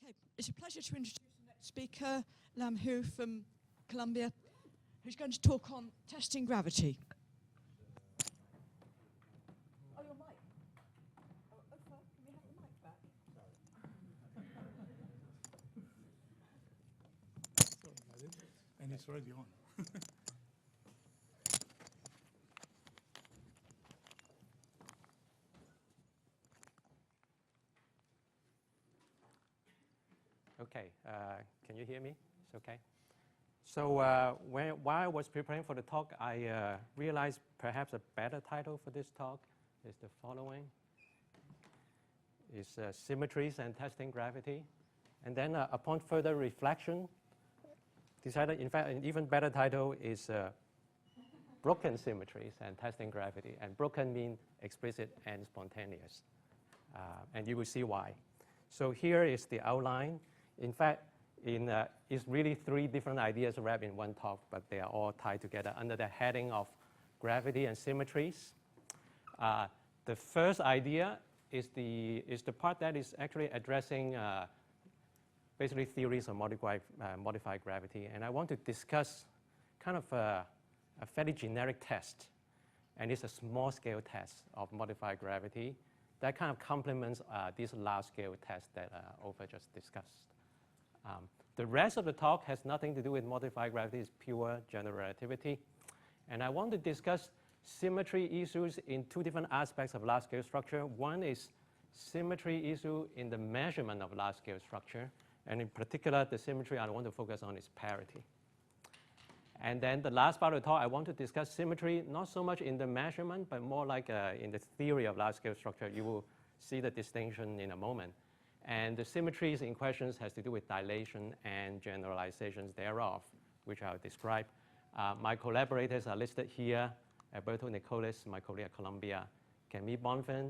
Okay, it's a pleasure to introduce the next speaker, Lam Hui from Colombia, who's going to talk on testing gravity. Oh, your mic. Oh, okay. Can we have the mic back? And it's already on. Okay, can you hear me? It's okay. So while I was preparing for the talk, I realized perhaps a better title for this talk is the following. Is symmetries and testing gravity. And then upon further reflection, decided, in fact, an even better title is broken symmetries and testing gravity. And broken means explicit and spontaneous. And you will see why. So here is the outline. In fact, it's really three different ideas wrapped in one talk, but they are all tied together under the heading of gravity and symmetries. The first idea is the part that is actually addressing basically theories of modified gravity. And I want to discuss kind of a fairly generic test. And it's a small-scale test of modified gravity that kind of complements this large-scale test that Ove just discussed. The rest of the talk has nothing to do with modified gravity. It's pure general relativity. And I want to discuss symmetry issues in two different aspects of large-scale structure. One is symmetry issue in the measurement of large-scale structure. And in particular, the symmetry I want to focus on is parity. And then the last part of the talk, I want to discuss symmetry, not so much in the measurement, but more like in the theory of large-scale structure. You will see the distinction in a moment. And the symmetries in questions has to do with dilation and generalizations thereof, which I'll describe. My collaborators are listed here. Alberto Nicolas, my colleague at Columbia, Camille Bonfin,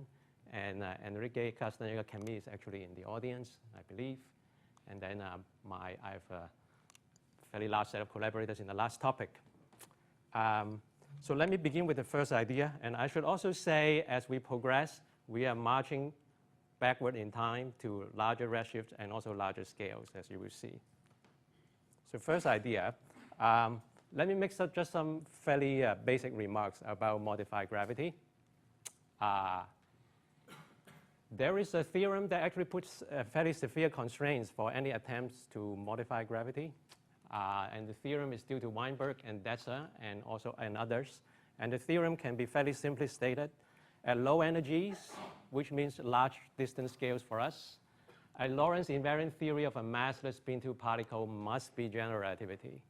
and Enrique Castaneda. Camille is actually in the audience, I believe. And then I have a fairly large set of collaborators in the last topic. So let me begin with the first idea. And I should also say, as we progress, we are marching backward in time to larger redshifts and also larger scales, as you will see. So first idea, let me make just some fairly basic remarks about modified gravity. There is a theorem that actually puts fairly severe constraints for any attempts to modify gravity. And the theorem is due to Weinberg and Detzer and others. And the theorem can be fairly simply stated. At low energies, which means large distance scales for us, a Lorentz invariant theory of a massless spin-2 particle must be general relativity.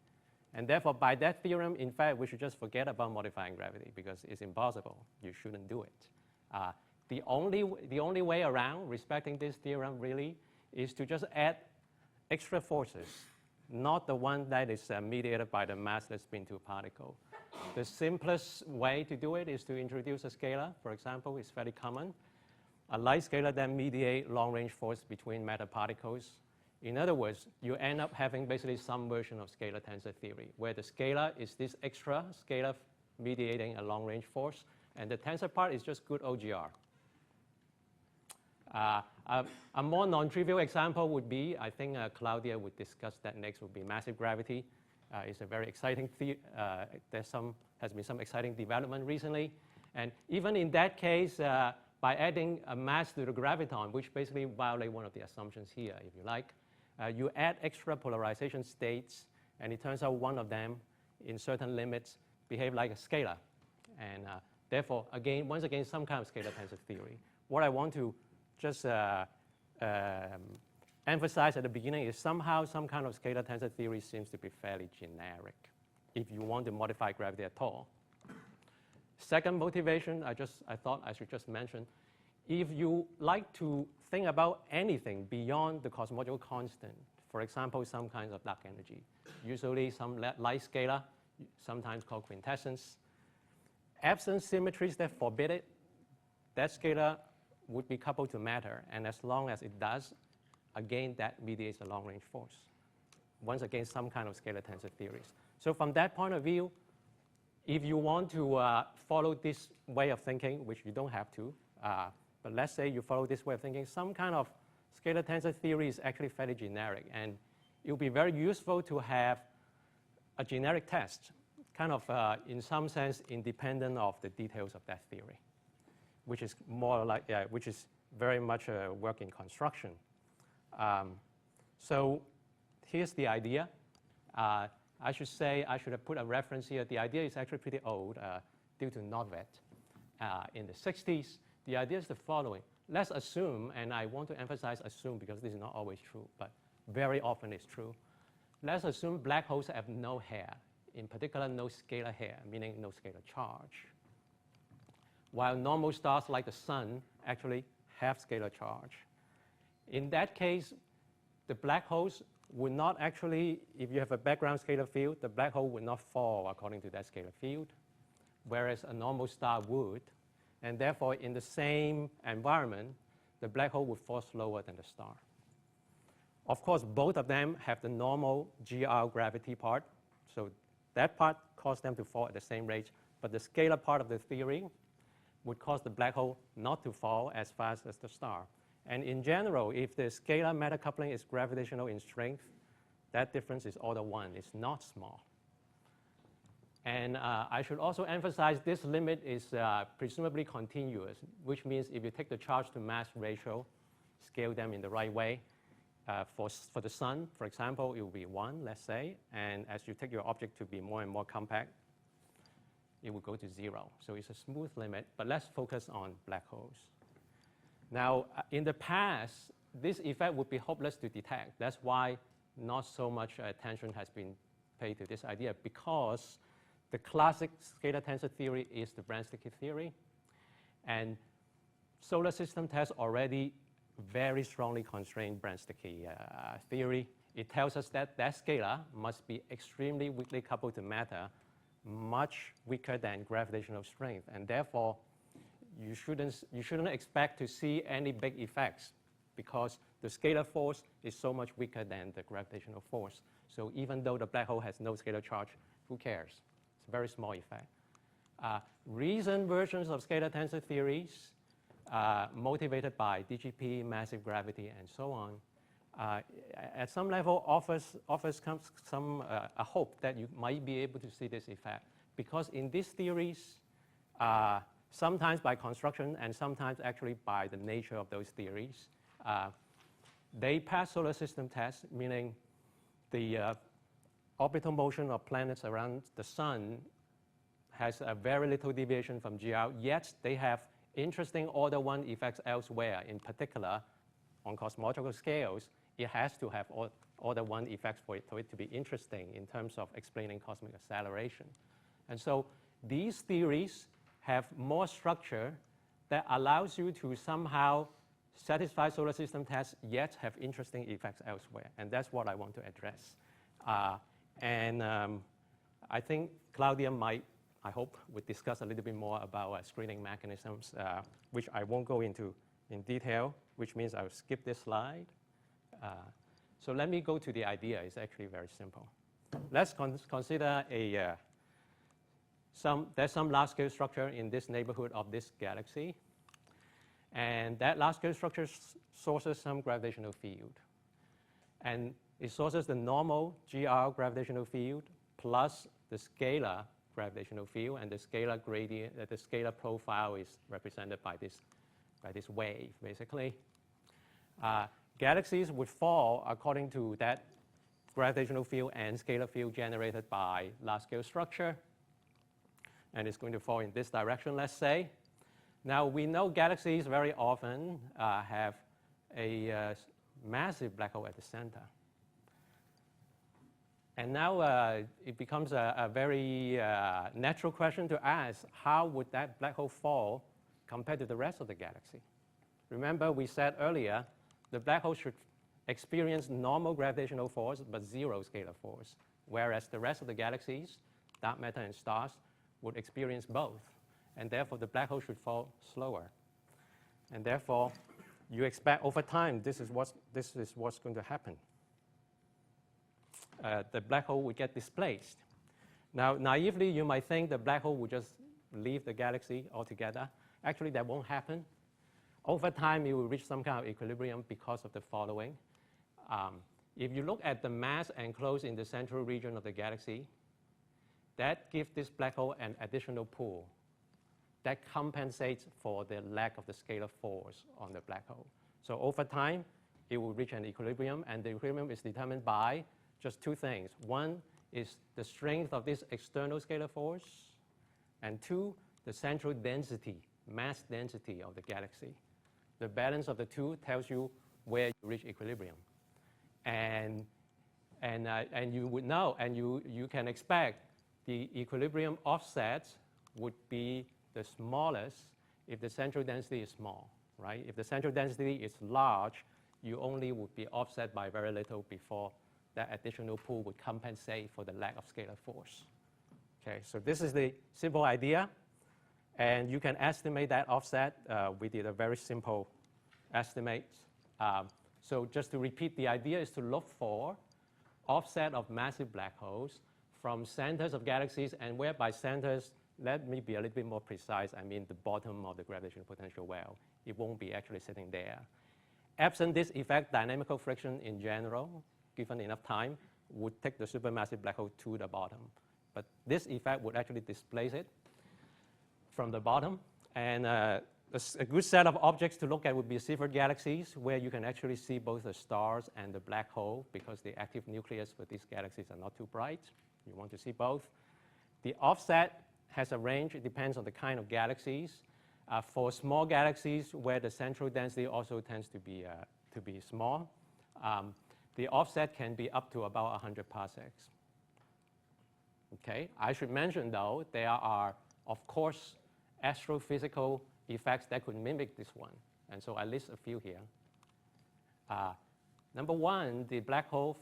And therefore, by that theorem, in fact, we should just forget about modifying gravity because it's impossible. You shouldn't do it. The only way around respecting this theorem really is to just add extra forces, not the one that is mediated by the massless spin-2 particle. The simplest way to do it is to introduce a scalar. For example, it's very common. A light scalar that mediates long-range force between matter particles. In other words, you end up having basically some version of scalar tensor theory, where the scalar is this extra scalar mediating a long-range force, and the tensor part is just good OGR. A more non-trivial example would be, I think Claudia would discuss that next, would be massive gravity. It's a very exciting has been some exciting development recently. And even in that case, by adding a mass to the graviton, which basically violates one of the assumptions here, if you like, you add extra polarization states, and it turns out one of them, in certain limits, behave like a scalar. And therefore, once again, some kind of scalar tensor theory. What I want to just emphasize at the beginning is somehow some kind of scalar tensor theory seems to be fairly generic if you want to modify gravity at all. Second motivation, I thought I should just mention, if you like to think about anything beyond the cosmological constant, for example, some kinds of dark energy, usually some light scalar, sometimes called quintessence, absent symmetries that forbid it, that scalar would be coupled to matter, and as long as it does, again, that mediates a long-range force. Once again, some kind of scalar tensor theories. So from that point of view, if you want to follow this way of thinking, which you don't have to, but let's say you follow this way of thinking, some kind of scalar tensor theory is actually fairly generic, and it would be very useful to have a generic test, kind of in some sense independent of the details of that theory, which is more like, which is very much a work in construction. So here's the idea. I should say, I should have put a reference here. The idea is actually pretty old due to Nordtvedt in the 60s. The idea is the following. Let's assume, and I want to emphasize assume because this is not always true, but very often it's true. Let's assume black holes have no hair, in particular no scalar hair, meaning no scalar charge, while normal stars like the sun actually have scalar charge. In that case, the black holes would not actually, if you have a background scalar field, the black hole would not fall according to that scalar field, whereas a normal star would. And therefore, in the same environment, the black hole would fall slower than the star. Of course, both of them have the normal GR gravity part, so that part caused them to fall at the same rate, but the scalar part of the theory would cause the black hole not to fall as fast as the star. And in general, if the scalar matter coupling is gravitational in strength, that difference is order 1. It's not small. And I should also emphasize this limit is presumably continuous, which means if you take the charge to mass ratio, scale them in the right way, for the sun, for example, it will be 1, let's say. And as you take your object to be more and more compact, it will go to 0. So it's a smooth limit, but let's focus on black holes. Now, in the past, this effect would be hopeless to detect. That's why not so much attention has been paid to this idea, because the classic scalar tensor theory is the Brand-Sticky theory. And solar system tests already very strongly constrain Brand-Sticky theory. It tells us that that scalar must be extremely weakly coupled to matter, much weaker than gravitational strength. And therefore, you shouldn't expect to see any big effects because the scalar force is so much weaker than the gravitational force. So even though the black hole has no scalar charge, who cares? It's a very small effect. Recent versions of scalar tensor theories, motivated by DGP, massive gravity, and so on, at some level offers some a hope that you might be able to see this effect. Because in these theories, sometimes by construction and sometimes actually by the nature of those theories, they pass solar system tests, meaning the orbital motion of planets around the sun has a very little deviation from GR, yet they have interesting order 1 effects elsewhere. In particular, on cosmological scales, it has to have order 1 effects for it to be interesting in terms of explaining cosmic acceleration. And so these theories have more structure that allows you to somehow satisfy solar system tests, yet have interesting effects elsewhere. And that's what I want to address. I think Claudia might, I hope, would discuss a little bit more about screening mechanisms, which I won't go into in detail, which means I'll skip this slide. So let me go to the idea. It's actually very simple. Let's consider there's some large-scale structure in this neighborhood of this galaxy. And that large-scale structure sources some gravitational field. And it sources the normal GR gravitational field plus the scalar gravitational field, and the scalar gradient, the scalar profile is represented by this wave, basically. Galaxies would fall according to that gravitational field and scalar field generated by large-scale structure. And it's going to fall in this direction, let's say. Now, we know galaxies very often have a massive black hole at the center. And now it becomes a very natural question to ask, how would that black hole fall compared to the rest of the galaxy? Remember, we said earlier, the black hole should experience normal gravitational force, but 0 scalar force, whereas the rest of the galaxies, dark matter and stars, would experience both. And therefore, the black hole should fall slower. And therefore, you expect over time, this is what's going to happen. The black hole would get displaced. Now, naively, you might think the black hole would just leave the galaxy altogether. Actually, that won't happen. Over time, you will reach some kind of equilibrium because of the following. If you look at the mass enclosed in the central region of the galaxy, that gives this black hole an additional pull that compensates for the lack of the scalar force on the black hole. So over time, it will reach an equilibrium, and the equilibrium is determined by just two things. One is the strength of this external scalar force, and two, the central density, mass density of the galaxy. The balance of the two tells you where you reach equilibrium. And you would know, and you can expect the equilibrium offset would be the smallest if the central density is small, right? If the central density is large, you only would be offset by very little before that additional pull would compensate for the lack of scalar force. Okay, so this is the simple idea, and you can estimate that offset. We did a very simple estimate. So just to repeat, the idea is to look for offset of massive black holes from centers of galaxies, and where by centers, let me be a little bit more precise, I mean the bottom of the gravitational potential well. It won't be actually sitting there. Absent this effect, dynamical friction in general, given enough time, would take the supermassive black hole to the bottom. But this effect would actually displace it from the bottom. And a good set of objects to look at would be Seyfert galaxies, where you can actually see both the stars and the black hole, because the active nucleus for these galaxies are not too bright. You want to see both. The offset has a range. It depends on the kind of galaxies. For small galaxies, where the central density also tends to be small, the offset can be up to about 100 parsecs. Okay, I should mention, though, there are, of course, astrophysical effects that could mimic this one. And so I list a few here. Number one, the black hole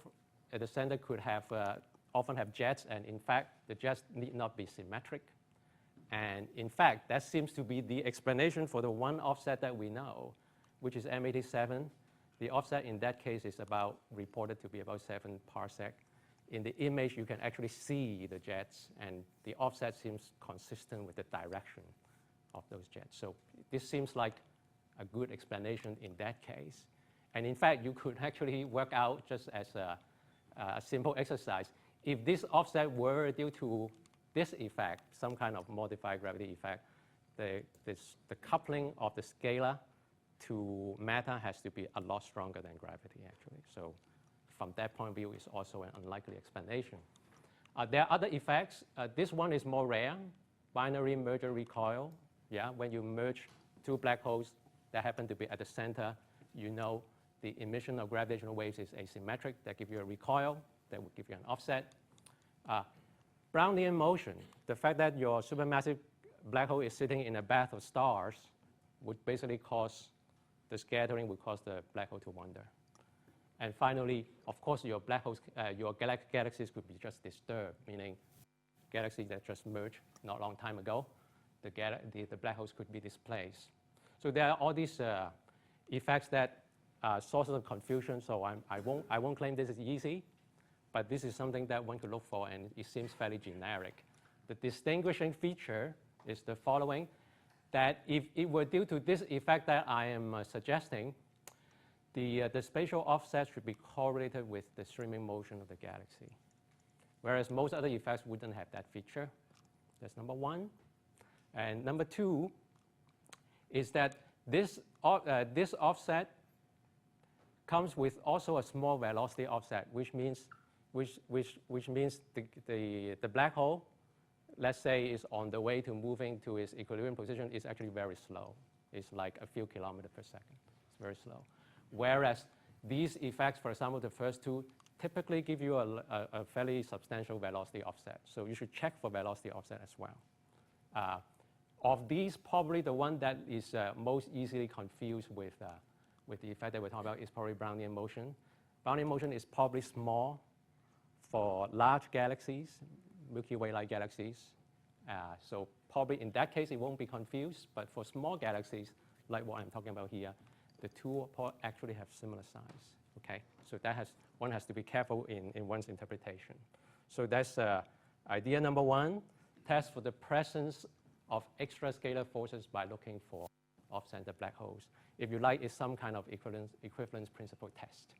at the center could have, often have jets, and in fact, the jets need not be symmetric. And in fact, that seems to be the explanation for the one offset that we know, which is M87. The offset in that case is reported to be about 7 parsec. In the image, you can actually see the jets, and the offset seems consistent with the direction of those jets. So this seems like a good explanation in that case. And in fact, you could actually work out, just as a simple exercise, if this offset were due to this effect, some kind of modified gravity effect, the coupling of the scalar to matter has to be a lot stronger than gravity, actually. So from that point of view, it's also an unlikely explanation. There are other effects. This one is more rare, binary merger recoil. Yeah, when you merge two black holes that happen to be at the center, you know the emission of gravitational waves is asymmetric. That gives you a recoil. That would give you an offset. Brownian motion, the fact that your supermassive black hole is sitting in a bath of stars would basically cause the scattering, would cause the black hole to wander. And finally, of course, your black holes, your galaxies could be just disturbed, meaning galaxies that just merged not a long time ago, the black holes could be displaced. So there are all these effects that are sources of confusion, so I won't claim this is easy, but this is something that one could look for, and it seems fairly generic. The distinguishing feature is the following, that if it were due to this effect that I am suggesting, the spatial offset should be correlated with the streaming motion of the galaxy, whereas most other effects wouldn't have that feature. That's number one. And number two is that this offset comes with also a small velocity offset, which means the black hole, let's say, is on the way to moving to its equilibrium position, is actually very slow. It's like a few kilometers per second. It's very slow. Whereas these effects, for example, the first two, typically give you a fairly substantial velocity offset. So you should check for velocity offset as well. Of these, probably the one that is most easily confused with the effect that we're talking about is probably Brownian motion. Brownian motion is probably small for large galaxies, Milky Way-like galaxies. So probably in that case, it won't be confused. But for small galaxies, like what I'm talking about here, the two actually have similar size. Okay, so one has to be careful in one's interpretation. So that's idea number one: test for the presence of extra scalar forces by looking for off-center black holes. If you like, it's some kind of equivalence principle test.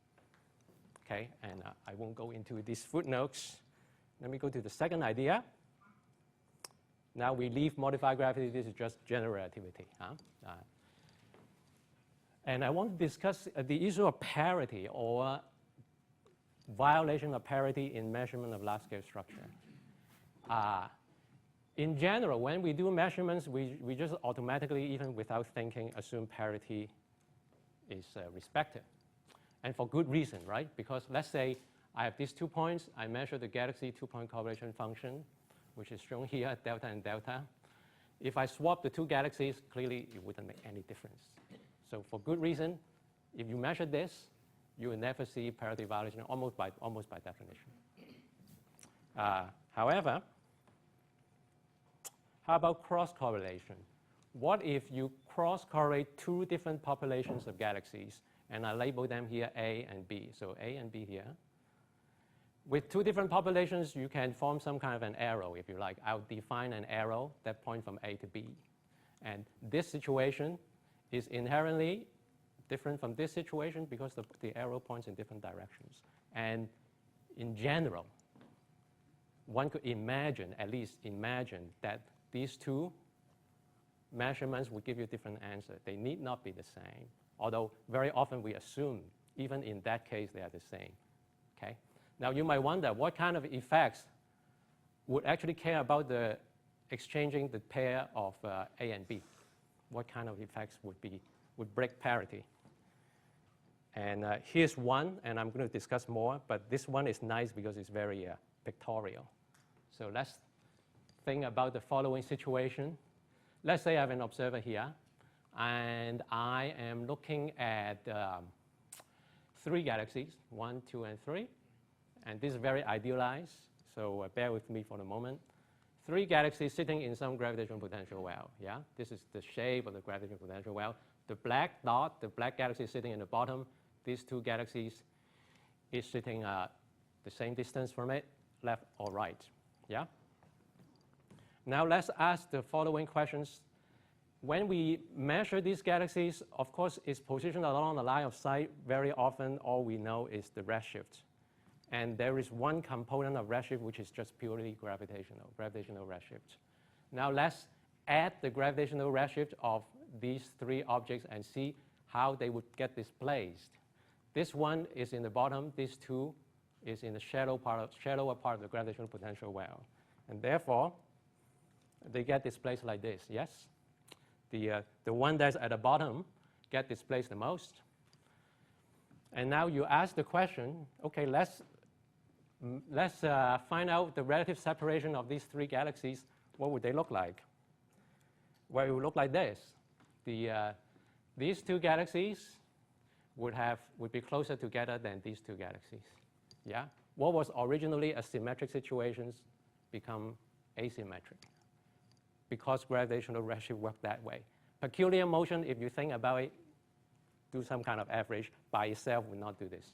Okay, and I won't go into these footnotes. Let me go to the second idea. Now we leave modified gravity. This is just general relativity. And I want to discuss the issue of parity or violation of parity in measurement of large-scale structure. In general, when we do measurements, we just automatically, even without thinking, assume parity is respected. And for good reason, right? Because let's say I have these 2 points. I measure the galaxy two-point correlation function, which is shown here, delta and delta. If I swap the two galaxies, clearly it wouldn't make any difference. So for good reason, if you measure this, you will never see parity violation almost by definition. However, how about cross-correlation? What if you cross-correlate two different populations of galaxies, and I label them here A and B, so A and B here. With two different populations, you can form some kind of an arrow, if you like. I'll define an arrow that points from A to B. And this situation is inherently different from this situation because the arrow points in different directions. And in general, one could imagine, at least imagine, that these two measurements will give you different answers. They need not be the same, although very often we assume, even in that case, they are the same. Okay? Now, you might wonder what kind of effects would actually care about the exchanging the pair of A and B. What kind of effects would break parity? And here's one, and I'm going to discuss more, but this one is nice because it's very pictorial. So let's think about the following situation. Let's say I have an observer here, and I am looking at 3 galaxies, 1, 2, and 3. And this is very idealized, so bear with me for a moment. 3 galaxies sitting in some gravitational potential well. Yeah, this is the shape of the gravitational potential well. The black dot, the black galaxy is sitting in the bottom. These 2 galaxies is sitting the same distance from it, left or right. Yeah. Now let's ask the following questions. When we measure these galaxies, of course, it's positioned along the line of sight. Very often, all we know is the redshift. And there is one component of redshift which is just purely gravitational redshift. Now let's add the gravitational redshift of these 3 objects and see how they would get displaced. This one is in the bottom. These 2 is in the shallower part of the gravitational potential well. And therefore, they get displaced like this, yes? The one that's at the bottom get displaced the most. And now you ask the question, okay, let's find out the relative separation of these 3 galaxies. What would they look like? Well, it would look like this. These 2 galaxies would be closer together than these 2 galaxies. Yeah? What was originally a symmetric situation become asymmetric because gravitational redshift worked that way. Peculiar motion, if you think about it, do some kind of average by itself will not do this.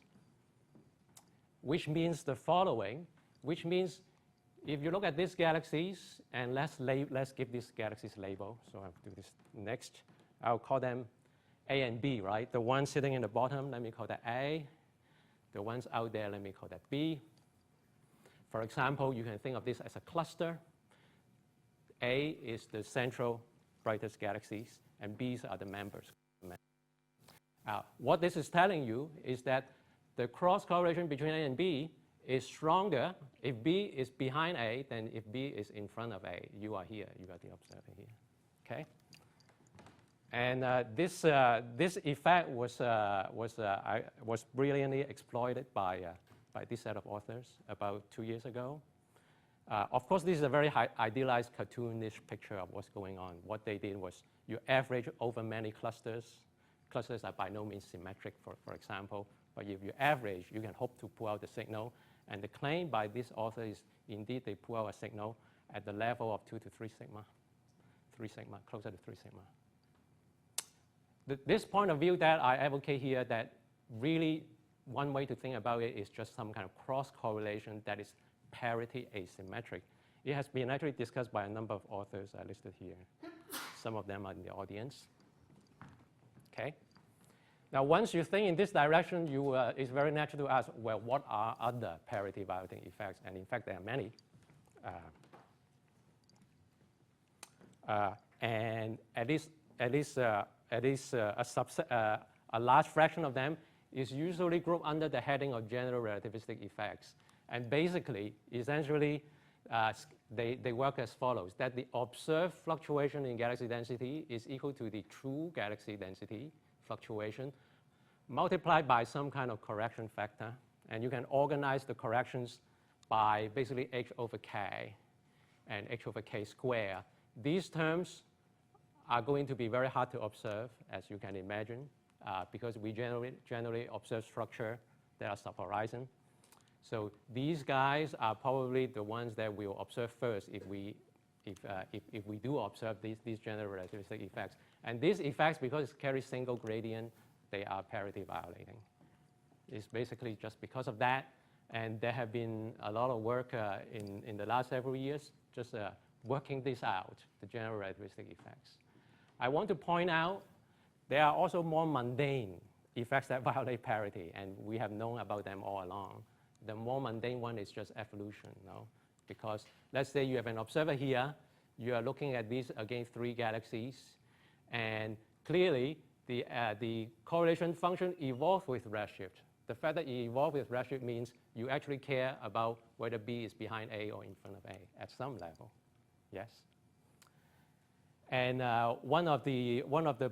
Which means the following, which means if you look at these galaxies, and let's give these galaxies label. So I'll do this next. I'll call them A and B, right? The one sitting in the bottom, let me call that A. The ones out there, let me call that B. For example, you can think of this as a cluster. A is the central brightest galaxies, and B's are the members. What this is telling you is that the cross-correlation between A and B is stronger if B is behind A than if B is in front of A. You are here. You are the observer here. Okay? And this effect was brilliantly exploited by this set of authors about 2 years ago. Of course, this is a very idealized, cartoonish picture of what's going on. What they did was you average over many clusters. Clusters are by no means symmetric, for example. But if you average, you can hope to pull out the signal. And the claim by this author is indeed they pull out a signal at the level of 2 to 3 sigma. 3 sigma, closer to 3 sigma. This point of view that I advocate here, that really one way to think about it is just some kind of cross-correlation that is parity asymmetric. It has been actually discussed by a number of authors I listed here. Some of them are in the audience. Okay. Now, once you think in this direction, it's very natural to ask, well, what are other parity violating effects? And in fact, there are many. And at least a large fraction of them is usually grouped under the heading of general relativistic effects. And basically, essentially, they work as follows, that the observed fluctuation in galaxy density is equal to the true galaxy density fluctuation multiplied by some kind of correction factor. And you can organize the corrections by basically h over k and h over k squared. These terms are going to be very hard to observe, as you can imagine, because we generally observe structure that are subhorizon. So these guys are probably the ones that we'll observe first if we do observe these general relativistic effects. And these effects, because it carries single gradient, they are parity violating. It's basically just because of that. And there have been a lot of work in the last several years just working this out, the general relativistic effects. I want to point out there are also more mundane effects that violate parity, and we have known about them all along. The more mundane one is just evolution, no? Because let's say you have an observer here, you are looking at these against 3 galaxies, and clearly the correlation function evolves with redshift. The fact that it evolves with redshift means you actually care about whether B is behind A or in front of A at some level. Yes? And one of the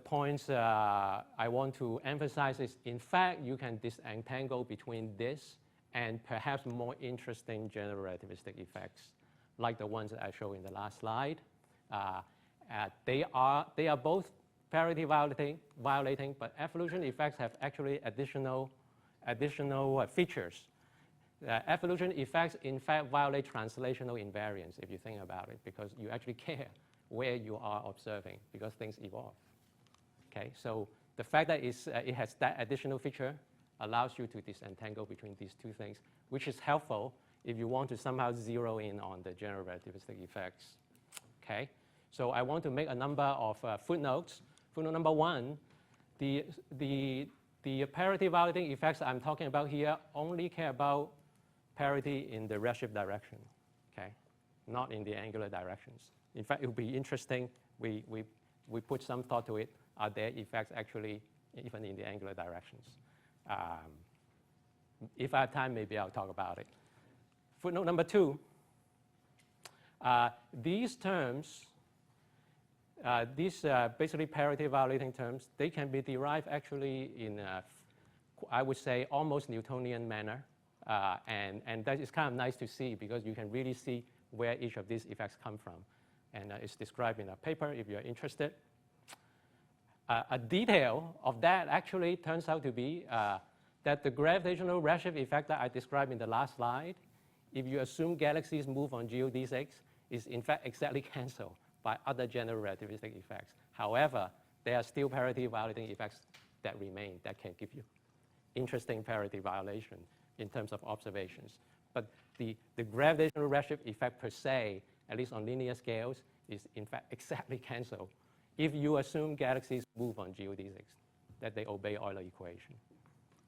points I want to emphasize is, in fact, you can disentangle between this and perhaps more interesting general relativistic effects, like the ones that I showed in the last slide. They are both parity violating, but evolution effects have actually additional features. Evolution effects, in fact, violate translational invariance, if you think about it, because you actually care where you are observing, because things evolve. Okay, so the fact that it has that additional feature allows you to disentangle between these two things, which is helpful if you want to somehow zero in on the general relativistic effects. Okay, so I want to make a number of footnotes. Footnote number 1, the parity violating effects I'm talking about here only care about parity in the redshift direction, okay, not in the angular directions. In fact, it would be interesting, we put some thought to it, are there effects actually even in the angular directions? If I have time, maybe I'll talk about it. Footnote number 2, these terms, these basically parity violating terms, they can be derived actually in, I would say, almost Newtonian manner. And that is kind of nice to see because you can really see where each of these effects come from. And it's described in a paper if you're interested. A detail of that actually turns out to be that the gravitational redshift effect that I described in the last slide, if you assume galaxies move on geodesics, is in fact exactly cancelled by other general relativistic effects. However, there are still parity violating effects that remain that can give you interesting parity violation in terms of observations. But the gravitational redshift effect per se, at least on linear scales, is in fact exactly cancelled if you assume galaxies move on geodesics, that they obey Euler equation.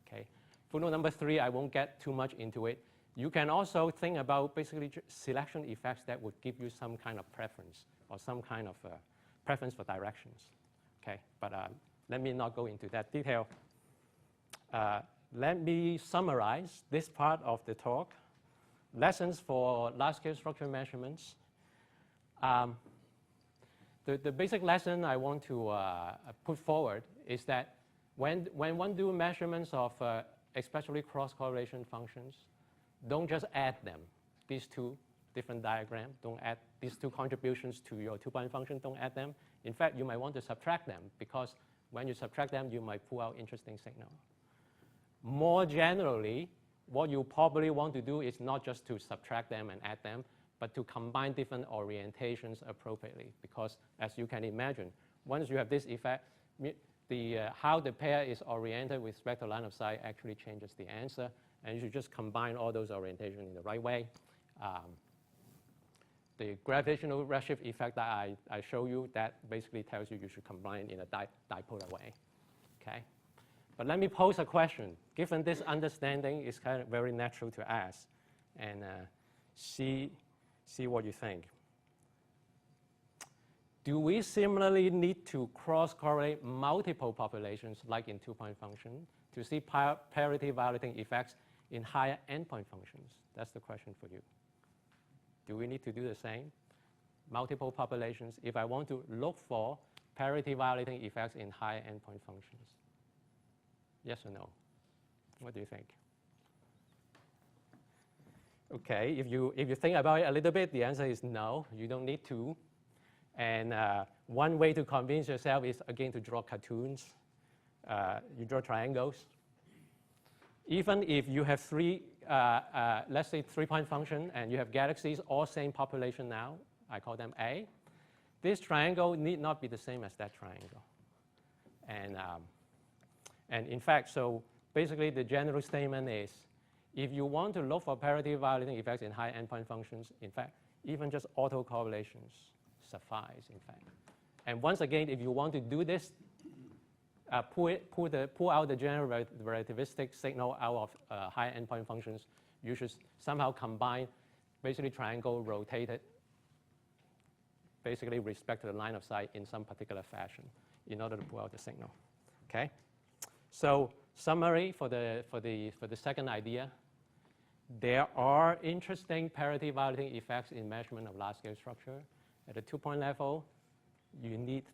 Okay. Footnote number 3, I won't get too much into it. You can also think about basically selection effects that would give you some kind of preference or some kind of preference for directions. Okay, but let me not go into that detail. Let me summarize this part of the talk. Lessons for large-scale structure measurements. The basic lesson I want to put forward is that when one do measurements of especially cross-correlation functions, don't just add them. These two different diagrams, don't add these two contributions to your two-point function, don't add them. In fact, you might want to subtract them because when you subtract them, you might pull out interesting signal. More generally, what you probably want to do is not just to subtract them and add them, but to combine different orientations appropriately. Because as you can imagine, once you have this effect, how the pair is oriented with respect to line of sight actually changes the answer. And you should just combine all those orientations in the right way. The gravitational redshift effect that I show you, that basically tells you you should combine in a dipolar way. Okay? But let me pose a question. Given this understanding, it's kind of very natural to ask and see what you think. Do we similarly need to cross-correlate multiple populations, like in two-point function, to see parity violating effects in higher endpoint functions? That's the question for you. Do we need to do the same? Multiple populations, if I want to look for parity violating effects in higher endpoint functions? Yes or no? What do you think? Okay, if you think about it a little bit, the answer is no, you don't need to. And one way to convince yourself is, again, to draw cartoons. You draw triangles. Even if you have let's say three-point function, and you have galaxies, all same population now, I call them A, this triangle need not be the same as that triangle. And in fact, so basically the general statement is, if you want to look for parity violating effects in high endpoint functions, in fact, even just autocorrelations suffice, in fact. And once again, if you want to do this, pull out the general relativistic signal out of high endpoint functions, you should somehow combine basically triangle rotated, basically respect to the line of sight in some particular fashion in order to pull out the signal. Okay? So summary for the second idea, there are interesting parity violating effects in measurement of large-scale structure. At the two-point level, you need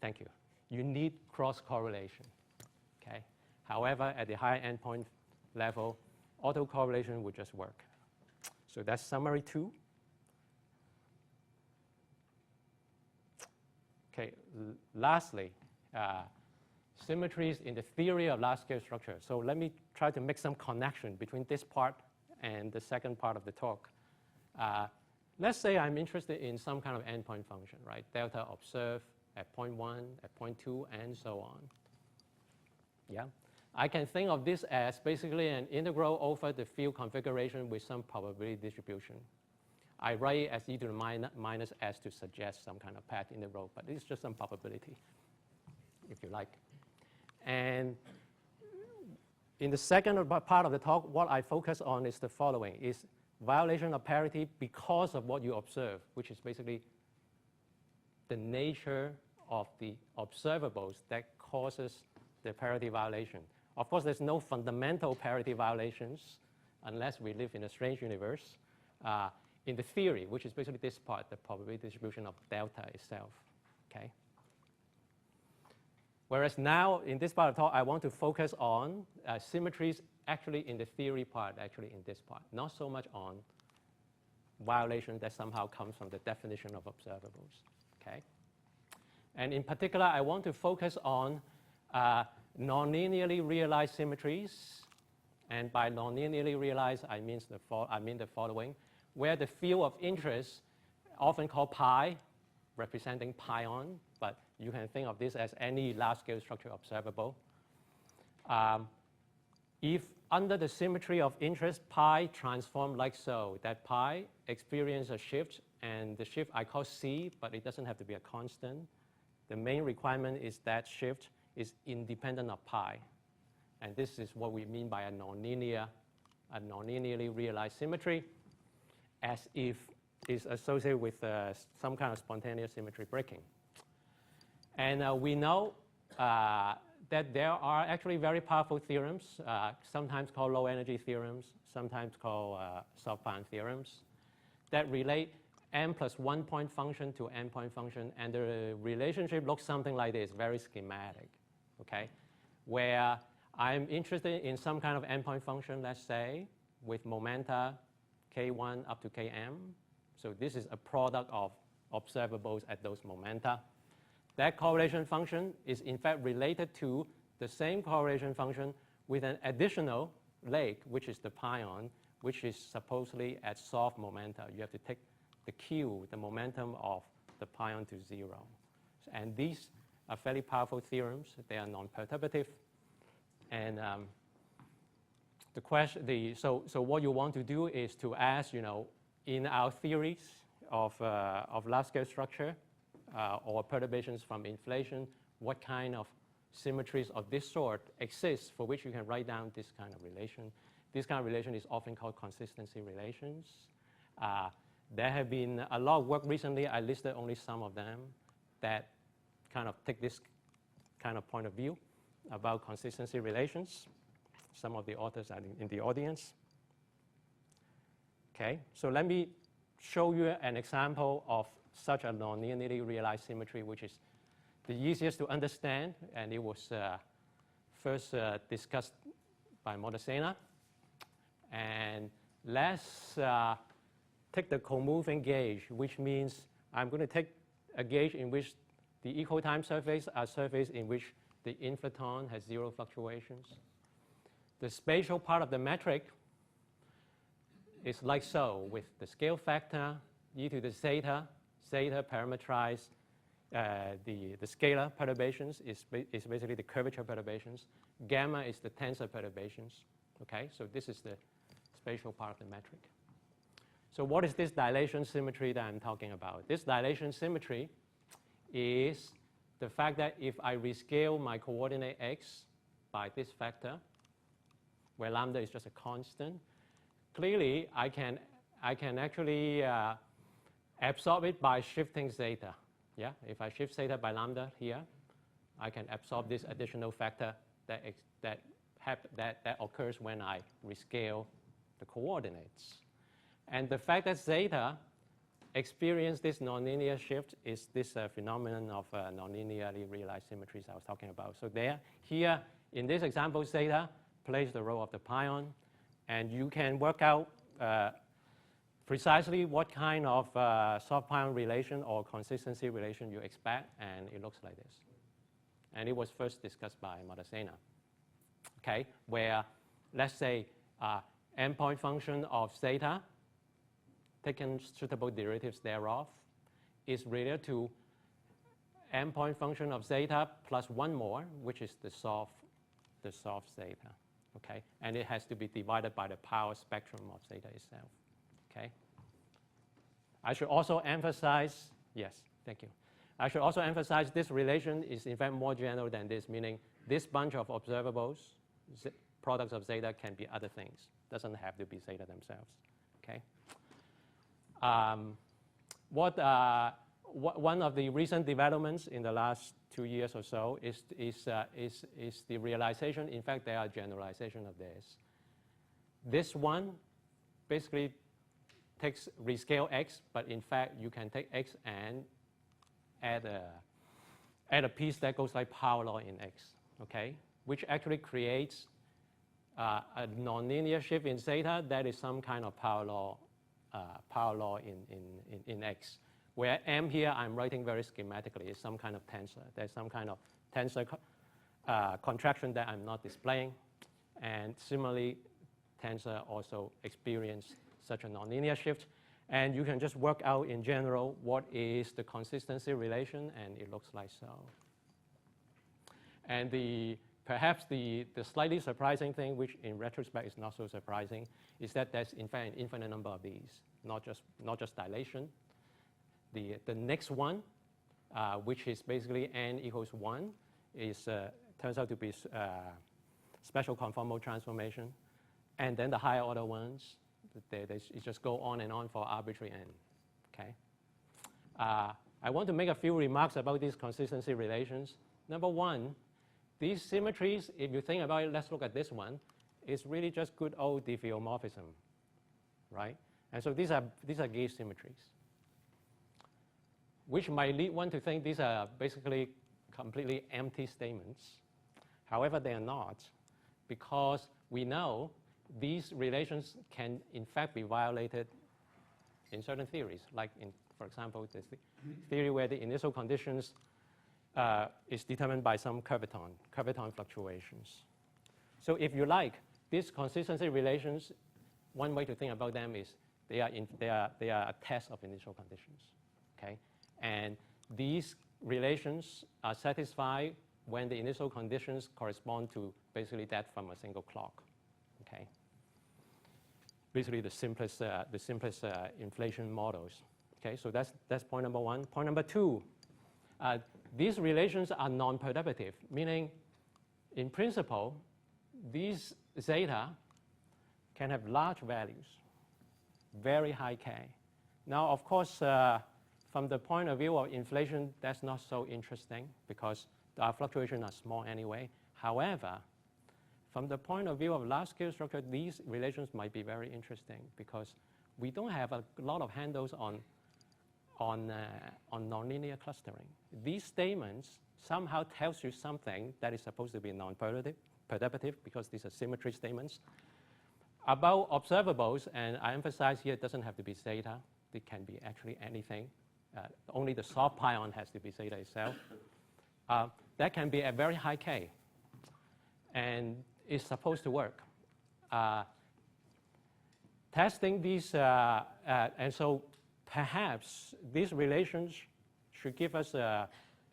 cross-correlation. Okay? However, at the high endpoint level, autocorrelation would just work. So that's summary 2. Okay, lastly, symmetries in the theory of large-scale structure. So let me try to make some connection between this part and the second part of the talk. Let's say I'm interested in some kind of endpoint function, right? Delta observed at point 1, at point 2, and so on. Yeah? I can think of this as basically an integral over the field configuration with some probability distribution. I write it as e to the minus s to suggest some kind of path integral, but it's just some probability, if you like. And in the second part of the talk, what I focus on is the following, is violation of parity because of what you observe, which is basically the nature of the observables that causes the parity violation. Of course, there's no fundamental parity violations unless we live in a strange universe. In the theory, which is basically this part, the probability distribution of delta itself. Okay? Whereas now, in this part of the talk, I want to focus on symmetries actually in the theory part, actually in this part, not so much on violation that somehow comes from the definition of observables. Okay? And in particular, I want to focus on nonlinearly realized symmetries. And by nonlinearly realized, I mean the following, where the field of interest, often called pi, representing pion, but you can think of this as any large-scale structure observable. If under the symmetry of interest, pi transform like so, that pi experience a shift, and the shift I call c, but it doesn't have to be a constant. The main requirement is that shift is independent of pi. And this is what we mean by a nonlinearly realized symmetry, as if it's associated with some kind of spontaneous symmetry breaking. And we know that there are actually very powerful theorems, sometimes called low energy theorems, sometimes called soft bound theorems, that relate n plus 1 point function to n point function, and the relationship looks something like this, very schematic, okay? Where I'm interested in some kind of n point function, let's say, with momenta k1 up to km. So this is a product of observables at those momenta. That correlation function is in fact related to the same correlation function with an additional leg, which is the pion, which is supposedly at soft momenta. You have to take the q, the momentum of the pion, to 0. And these are fairly powerful theorems. They are non-perturbative. And so what you want to do is to ask, in our theories of large-scale structure or perturbations from inflation, what kind of symmetries of this sort exist for which you can write down this kind of relation. This kind of relation is often called consistency relations. There have been a lot of work recently. I listed only some of them that kind of take this kind of point of view about consistency relations. Some of the authors are in the audience. Okay, so let me show you an example of such a nonlinearly realized symmetry, which is the easiest to understand, and it was first discussed by Modesena. And let's take the co-moving gauge, which means I'm going to take a gauge in which the equal time surface are surface in which the inflaton has 0 fluctuations. The spatial part of the metric is like so, with the scale factor e to the zeta. Zeta parameterize the scalar perturbations is basically the curvature perturbations. Gamma is the tensor perturbations. Okay, so this is the spatial part of the metric. So what is this dilation symmetry that I'm talking about? This dilation symmetry is the fact that if I rescale my coordinate x by this factor, where lambda is just a constant, clearly I can actually absorb it by shifting zeta. Yeah, if I shift zeta by lambda here, I can absorb this additional factor that occurs when I rescale the coordinates. And the fact that zeta experience this nonlinear shift is this phenomenon of nonlinearly realized symmetries I was talking about. So here in this example, zeta plays the role of the pion, and you can work out precisely what kind of soft pion relation or consistency relation you expect, and it looks like this. And it was first discussed by Modesena, okay, where let's say endpoint function of zeta, taken suitable derivatives thereof, is related to endpoint function of zeta plus one more, which is the soft zeta. Okay, and it has to be divided by the power spectrum of zeta itself. Okay. I should also emphasize, yes, thank you. I should also emphasize this relation is in fact more general than this, meaning this bunch of observables, products of zeta, can be other things. Doesn't have to be zeta themselves. Okay. One of the recent developments in the last 2 years or so is the realization, in fact, there are generalization of this. This one basically takes rescale x, but in fact, you can take x and add a piece that goes like power law in x, okay, which actually creates a nonlinear shift in zeta that is some kind of power law in x. Where m here, I'm writing very schematically, is some kind of tensor. There's some kind of tensor contraction that I'm not displaying. And similarly, tensor also experience such a nonlinear shift. And you can just work out in general what is the consistency relation, and it looks like so. And perhaps the slightly surprising thing, which in retrospect is not so surprising, is that there's in fact an infinite number of these, not just dilation. The next one, which is basically n equals 1, turns out to be special conformal transformation. And then the higher order ones, it just go on and on for arbitrary n. Okay. I want to make a few remarks about these consistency relations. Number one, these symmetries, if you think about it, let's look at this one, is really just good old diffeomorphism, right? And so these are gauge symmetries, which might lead one to think these are basically completely empty statements. However, they are not, because we know these relations can in fact be violated in certain theories, like in, for example, the theory where the initial conditions is determined by some curvaton fluctuations. So if you like, these consistency relations, one way to think about them is they are a test of initial conditions. Okay? And these relations are satisfied when the initial conditions correspond to basically that from a single clock. Okay? Basically the simplest inflation models. Okay, so that's point number one. Point number two, these relations are non-perturbative, meaning in principle, these zeta can have large values, very high K. Now, of course, from the point of view of inflation, that's not so interesting because our fluctuations are small anyway. However, from the point of view of large-scale structure, these relations might be very interesting because we don't have a lot of handles on nonlinear clustering. These statements somehow tells you something that is supposed to be non-perturbative because these are symmetry statements. About observables, and I emphasize here, it doesn't have to be zeta. It can be actually anything. Only the soft pion has to be zeta itself. That can be a very high K, and it's supposed to work. Testing these, and so perhaps these relations should give us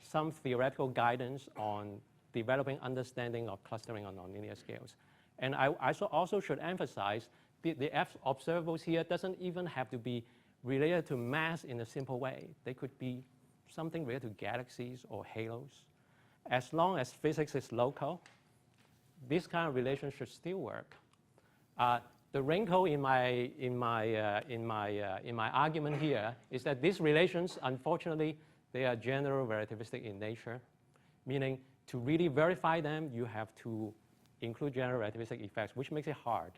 some theoretical guidance on developing understanding of clustering on nonlinear scales. And I also should emphasize the observables here doesn't even have to be related to mass in a simple way. They could be something related to galaxies or halos. As long as physics is local, this kind of relation should still work. The wrinkle in my argument here is that these relations, unfortunately, they are general relativistic in nature, meaning to really verify them, you have to include general relativistic effects, which makes it hard.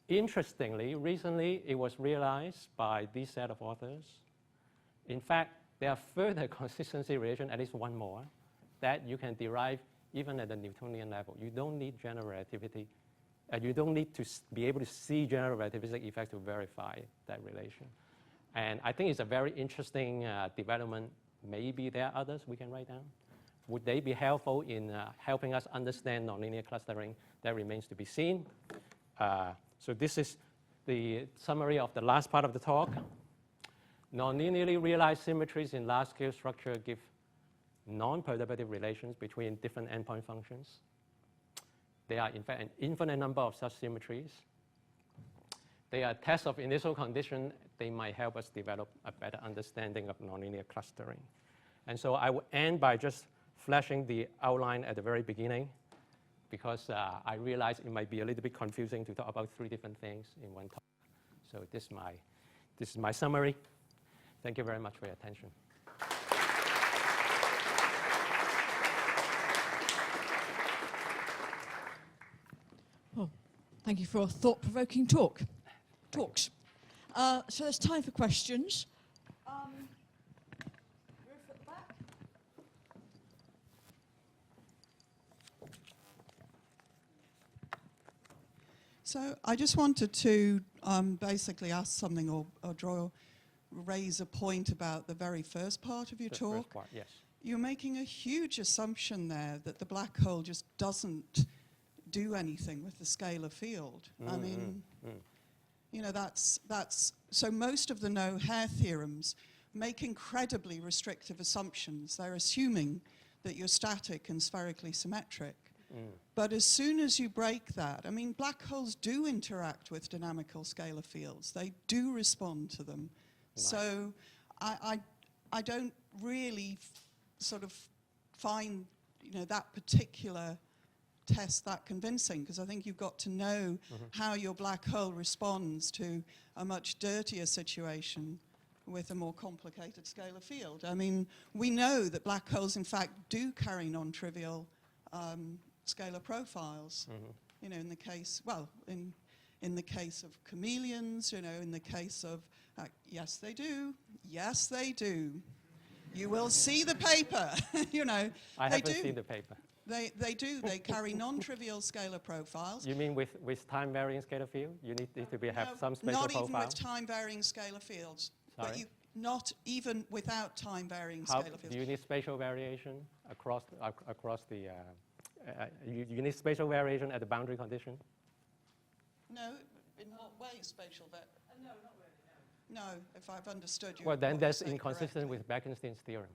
Interestingly, recently it was realized by this set of authors. In fact, there are further consistency relations, at least one more, that you can derive even at the Newtonian level. You don't need general relativity. You don't need to be able to see general relativistic effects to verify that relation. And I think it's a very interesting development. Maybe there are others we can write down. Would they be helpful in helping us understand nonlinear clustering? That remains to be seen. So this is the summary of the last part of the talk. Non-linearly realized symmetries in large-scale structure give non-perturbative relations between different endpoint functions. There are, in fact, an infinite number of such symmetries. They are tests of initial condition. They might help us develop a better understanding of nonlinear clustering. And so I will end by just flashing the outline at the very beginning, because I realize it might be a little bit confusing to talk about three different things in one talk. So this is my summary. Thank you very much for your attention. Well, thank you for a thought-provoking talks. So there's time for questions. Ruth at the back. So I just wanted to basically ask something or raise a point about the very first part of your talk. First part, yes. You're making a huge assumption there that the black hole just doesn't do anything with the scalar field. I mean, you know, that's so most of the no-hair theorems make incredibly restrictive assumptions. They're assuming that you're static and spherically symmetric. But as soon as you break that, I mean, black holes do interact with dynamical scalar fields. They do respond to them. Right. So I don't really sort of find, you know, that particular test that convincing, because I think you've got to know how your black hole responds to a much dirtier situation with a more complicated scalar field. I mean, we know that black holes, in fact, do carry non-trivial scalar profiles. You know, in the case, well, in the case of chameleons, you know, in the case of, yes, they do. Yes, they do. You will see the paper, you know. I haven't seen the paper. They do. They carry non-trivial scalar profiles. You mean with time-varying scalar field? You need to have some spatial not profile? Not even with time-varying scalar fields. Sorry? But not even without time-varying scalar fields. Do you need spatial variation across the... you need spatial variation at the boundary condition? No. In what way spatial variation? No, not really, no. No, if I've understood you. Well, then that's inconsistent with Bekenstein's theorem.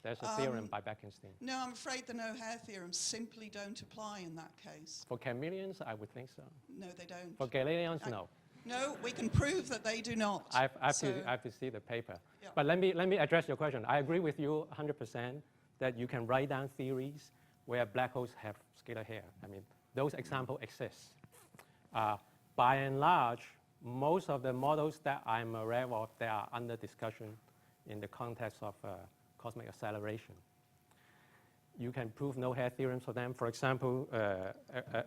There's a theorem by Bekenstein. No, I'm afraid the no-hair theorems simply don't apply in that case. For chameleons, I would think so. No, they don't. For Galileans, no. No, we can prove that they do not. I have to see the paper. Yeah. But let me address your question. I agree with you 100% that you can write down theories, where black holes have scalar hair. I mean, those examples exist. By and large, most of the models that I'm aware of, they are under discussion in the context of cosmic acceleration. You can prove no-hair theorems for them. For example,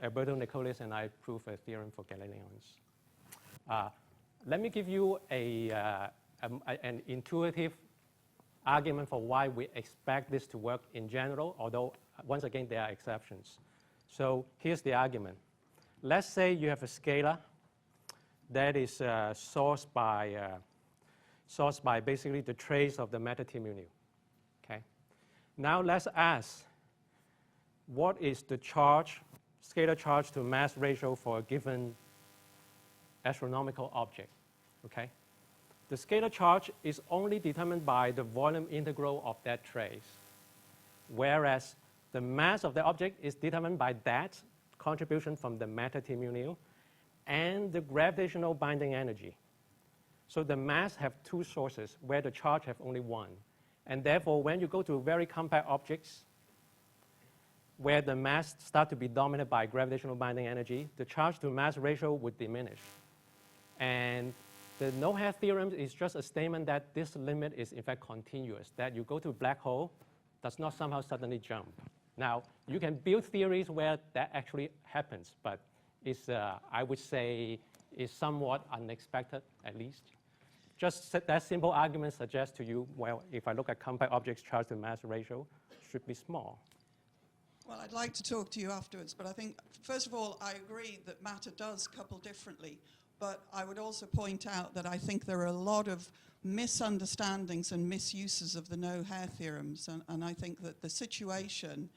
Alberto Nicolis and I proved a theorem for Galileans. Let me give you an intuitive argument for why we expect this to work in general, although, once again, there are exceptions. So here's the argument. Let's say you have a scalar that is sourced by basically the trace of the matter T mu nu. Okay? Now let's ask, what is the charge, scalar charge to mass ratio for a given astronomical object? Okay? The scalar charge is only determined by the volume integral of that trace, whereas the mass of the object is determined by that contribution from the matter T mu nu and the gravitational binding energy. So the mass have two sources where the charge have only one. And therefore, when you go to very compact objects where the mass start to be dominated by gravitational binding energy, the charge to mass ratio would diminish. And the no-hair theorem is just a statement that this limit is in fact continuous, that you go to a black hole does not somehow suddenly jump. Now, you can build theories where that actually happens, but it's, I would say, is somewhat unexpected, at least. Just that simple argument suggests to you, well, if I look at compact objects, charge to mass ratio should be small. Well, I'd like to talk to you afterwards, but I think, first of all, I agree that matter does couple differently, but I would also point out that I think there are a lot of misunderstandings and misuses of the no-hair theorems, and I think that the situation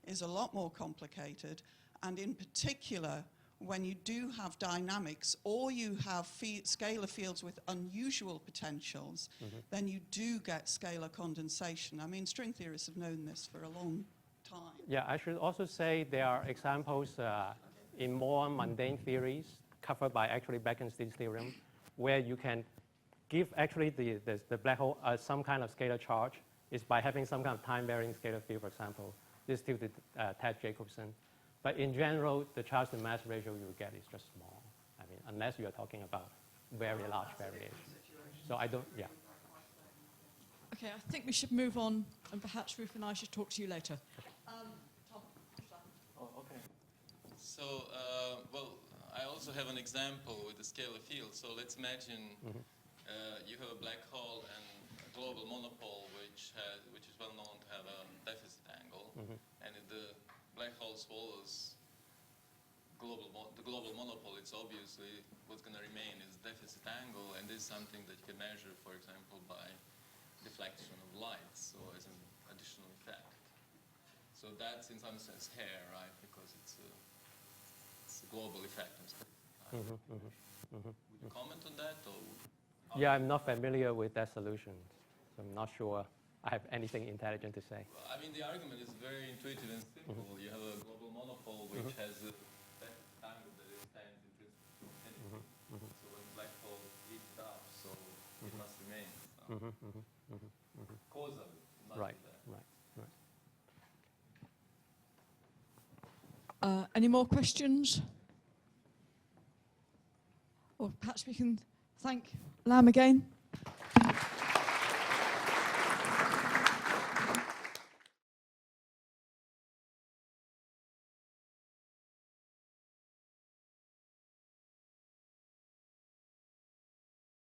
is a lot more complicated, and in particular, when you do have dynamics or you have scalar fields with unusual potentials, then you do get scalar condensation. I mean, string theorists have known this for a long time. Yeah, I should also say there are examples in more mundane theories covered by actually Bekenstein's theorem, where you can give actually the black hole some kind of scalar charge is by having some kind of time-varying scalar field, for example. This is due to Ted Jacobson. But in general, the charge to mass ratio you get is just small. I mean, unless you are talking about very large variation. So I don't, yeah. Okay, I think we should move on, and perhaps Ruth and I should talk to you later. Tom. Oh, okay. So, well, I also have an example with the scalar field. So let's imagine you have a black hole and a global monopole, which is well known to have a deficit angle, and if the black hole swallows the global monopole, it's obviously what's going to remain is deficit angle, and this is something that you can measure, for example, by deflection of light, so as an additional effect. So that's in some sense hair, right? Because it's a global effect. Would you comment on that? Or Yeah, I'm not familiar with that solution, so I'm not sure I have anything intelligent to say. Well, I mean, the argument is very intuitive and simple. You have a global monopole which has a deficit angle that extends into infinity. So when black hole heats it up, so it must remain. Causally, not Right, there. right. Any more questions? Or perhaps we can thank Lam again.